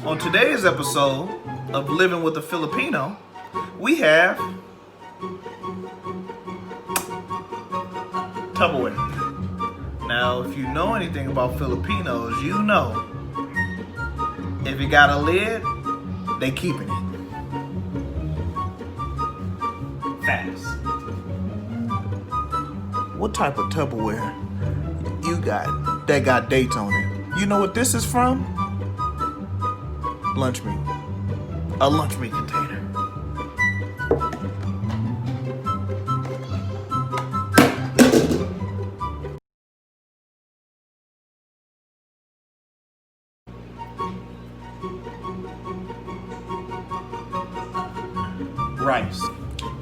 On today's episode of Living with a Filipino, we have Tupperware. Now, if you know anything about Filipinos, you know if it got a lid, they keeping it. Fast. What type of Tupperware you got that got dates on it? You know what this is from? Lunch meat. A lunch meat container. Rice.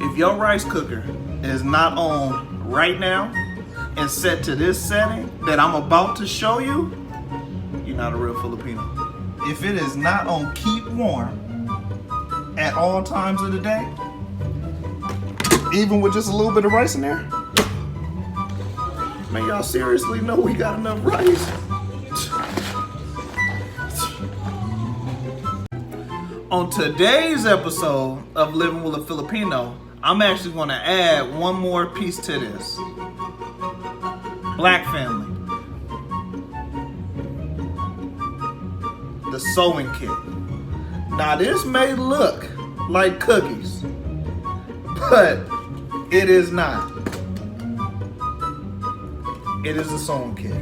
If your rice cooker is not on right now and set to this setting that I'm about to show you, you're not a real Filipino. If it is not on keep warm at all times of the day, even with just a little bit of rice in there, man, y'all seriously know we got enough rice? On today's episode of Living with a Filipino, I'm actually going to add one more piece to this. Black family. The sewing kit. Now this may look like cookies, but it is not. It is a sewing kit.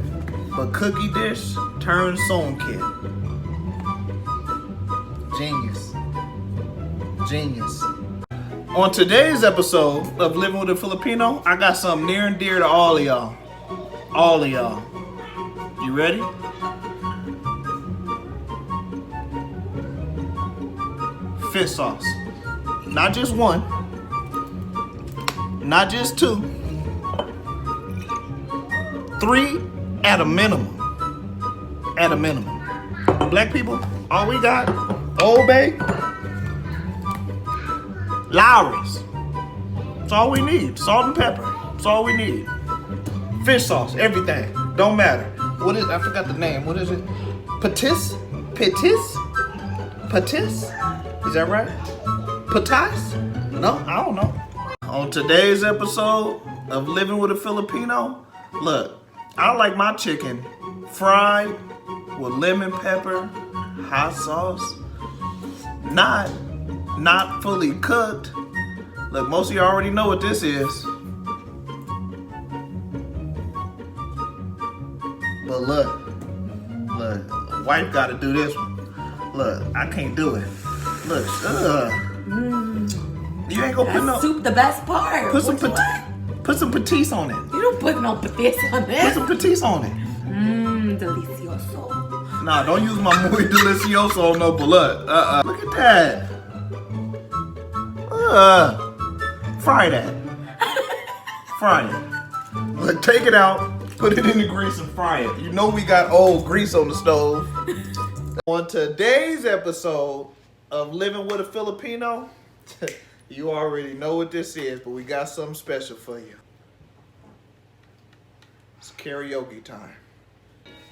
But cookie dish turns sewing kit. Genius. Genius. On today's episode of Living with a Filipino, I got something near and dear to all of y'all. All of y'all. You ready? Fish sauce. Not just one. Not just two. 3 at a minimum. At a minimum. Black people, all we got, Old Bay, Lowry's. That's all we need. Salt and pepper. That's all we need. Fish sauce, everything. Don't matter. What is, I forgot the name. What is it? Patis? Patis? Patis? Is that right? Patis? No, I don't know. On today's episode of Living with a Filipino, look, I like my chicken fried with lemon pepper, hot sauce, not fully cooked. Look, most of you already know what this is. But look, wife gotta do this one. Look, I can't do it. Look, you ain't gonna put no soup. The best part. Put some patis on it. You don't put no patis on it. Put some patis on it. Delicioso. Nah, don't use my muy delicioso on no blood. Look at that. Fry that. Fry it. Look, take it out, put it in the grease and fry it. You know we got old grease on the stove. On today's episode of Living with a Filipino, you already know what this is, but we got something special for you. It's karaoke time.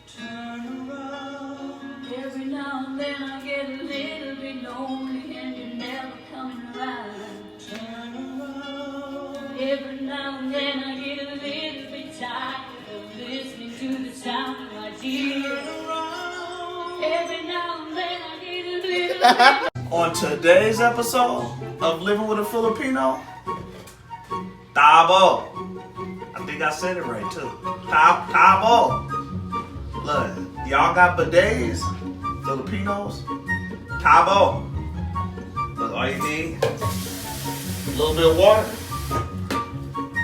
Turn around. Every now and then I get a little bit lonely and you're never coming around. Turn around. Every now and then I get a little bit tired of listening to the sound of my tears. Every now and then I get a little bit. On today's episode of Living with a Filipino, tabo. I think I said it right too. Tabo. Look, y'all got bidets, Filipinos. Tabo. Look, all you need, a little bit of water,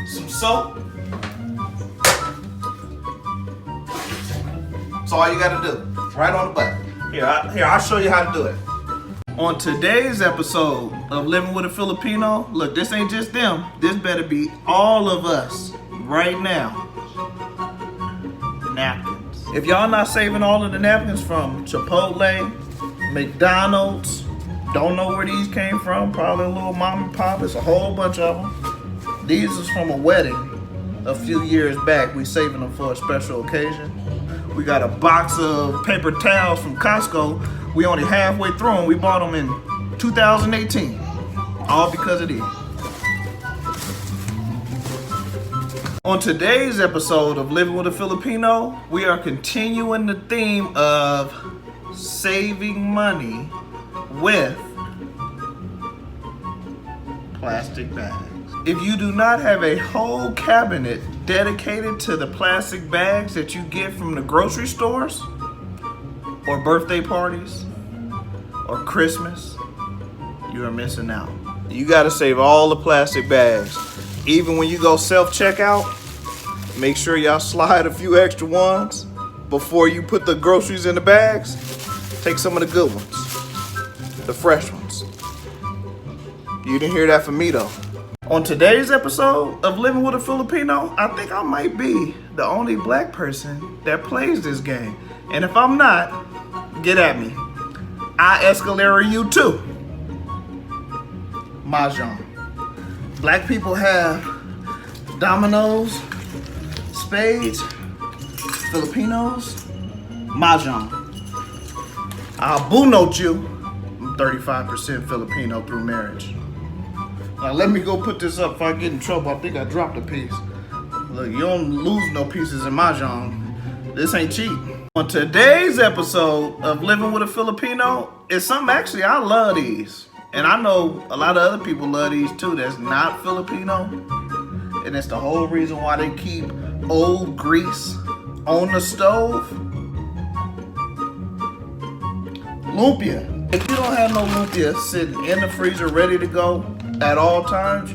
some soap. That's all you gotta do. Right on the button. Here, I'll show you how to do it. On today's episode of Living with a Filipino, look, this ain't just them. This better be all of us right now. Napkins. If y'all not saving all of the napkins from Chipotle, McDonald's, don't know where these came from, probably a little mom and pop, it's a whole bunch of them. These is from a wedding a few years back. We saving them for a special occasion. We got a box of paper towels from Costco. We only halfway through them. We bought them in 2018. All because of these. On today's episode of Living with a Filipino, we are continuing the theme of saving money with plastic bags. If you do not have a whole cabinet dedicated to the plastic bags that you get from the grocery stores, or birthday parties, or Christmas, you are missing out. You gotta save all the plastic bags. Even when you go self-checkout, make sure y'all slide a few extra ones before you put the groceries in the bags. Take some of the good ones, the fresh ones. You didn't hear that from me though. On today's episode of Living with a Filipino, I think I might be the only black person that plays this game. And if I'm not, get at me. I escalate you too. Mahjong. Black people have dominoes, spades, Filipinos, Mahjong. I'll boo note you. I'm 35% Filipino through marriage. Now let me go put this up if I get in trouble. I think I dropped a piece. Look, you don't lose no pieces in Mahjong. This ain't cheap. On today's episode of Living with a Filipino, it's something actually I love these. And I know a lot of other people love these too that's not Filipino. And it's the whole reason why they keep old grease on the stove. Lumpia. If you don't have no lumpia sitting in the freezer ready to go at all times,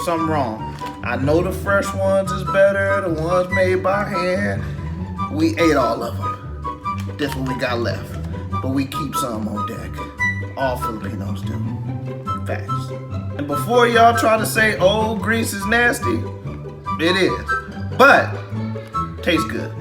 something wrong. I know the fresh ones is better, the ones made by hand. We ate all of them. That's what we got left. But we keep some on deck. All Filipinos do. Facts. And before y'all try to say old grease is nasty, it is. But tastes good.